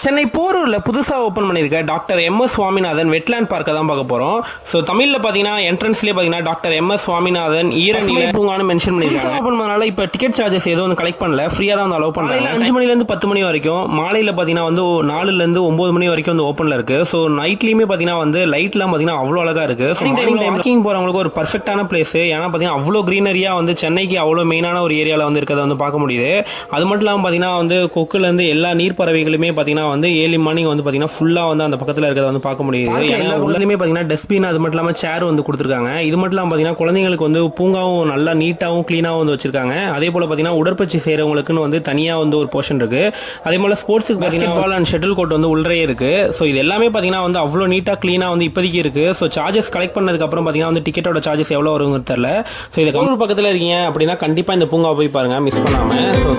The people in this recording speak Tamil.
சென்னை போரூரில் புதுசாக ஓப்பன் பண்ணியிருக்க டாக்டர் எம்எஸ் சுவாமிநாதன் வெட்லேண்ட் பார்க்கை தான் பார்க்க போகிறோம். ஸோ தமிழில் பார்த்தீங்கன்னா என்ட்ரன்ஸ்லேயே பார்த்தீங்கன்னா டாக்டர் எம்எஸ் சுவாமிநாதன் ஈரநிலை பூங்கான்னு மென்ஷன் பண்ணியிருக்காங்க. ஓப்பன் பண்ணனால இப்போ டிக்கெட் சார்ஜஸ் எதுவும் வந்து கலெக்ட் பண்ணல, ஃப்ரீயாக தான் வந்து அலோவ் பண்ணுறாங்க. 5 மணிலேருந்து 10 மணி வரைக்கும், மாலையில் பார்த்தீங்கன்னா வந்து 4லேருந்து 9 மணி வரைக்கும் வந்து ஓப்பனில் இருக்குது. ஸோ நைட்லேயுமே பார்த்தீங்கன்னா வந்து லைட்லாம் பார்த்தீங்கன்னா அவ்வளோ அழகாக இருக்குது. ஸோ வாக்கிங் போகிறவங்களுக்கு ஒரு பர்ஃபெக்டான பிளேஸ். ஏன்னா பார்த்தீங்கன்னா அவ்வளோ க்ரீனரியாக வந்து சென்னைக்கு அவ்வளோ மெயினான ஒரு ஏரியாவில் வந்து இருக்கிறத வந்து பார்க்க முடியுது. அது மட்டும் இல்லாமல் பார்த்தீங்கன்னா வந்து கொக்குலேருந்து எல்லா நீர் பறவைகளுமே பார்த்தீங்கன்னா வந்து ஏர்லி மார்னிங் வந்து பார்த்தீங்கன்னா ஃபுல்லாக வந்து அந்த பக்கத்தில் இருக்கிறத வந்து பார்க்க முடியுது. எல்லா ஊர்லேயுமே பார்த்தீங்கன்னா டஸ்ட்பின், அது மட்டும் இல்லாமல் சேர் வந்து கொடுத்துருக்காங்க. இது மட்டும் இல்லாமல் பார்த்தீங்கன்னா குழந்தைங்களுக்கு வந்து பூங்காவும் நல்லா நீட்டாகவும் க்ளீனாகவும் வந்து வச்சிருக்காங்க. அதே போல் பார்த்தீங்கன்னா உடற்பயிற்சி செய்கிறவங்களுக்குன்னு வந்து தனியாக வந்து ஒரு போர்ஷன் இருக்கு. அதே போல் ஸ்போர்ட்ஸுக்கு பார்த்தீங்கன்னா பால் அண்ட் ஷட்டில் கோர்ட் வந்து உள்ளே இருக்கு. ஸோ இது எல்லாமே பார்த்தீங்கன்னா வந்து அவ்வளோ நீட்டாக க்ளீனாக வந்து இப்போதைக்கு இருக்கு. ஸோ சார்ஜஸ் கலெக்ட் பண்ணதுக்கு அப்புறம் பார்த்தீங்கன்னா வந்து டிக்கெட்டோட சார்ஜஸ் எவ்வளோ வருங்கிறது தெரியல. ஸோ இது கம்பூர் பக்கத்தில் இருக்கீங்க அப்படின்னா கண்டிப்பாக இந்த பூங்காவை போய் பாருங்க, மிஸ் பண்ணாமல். ஸோ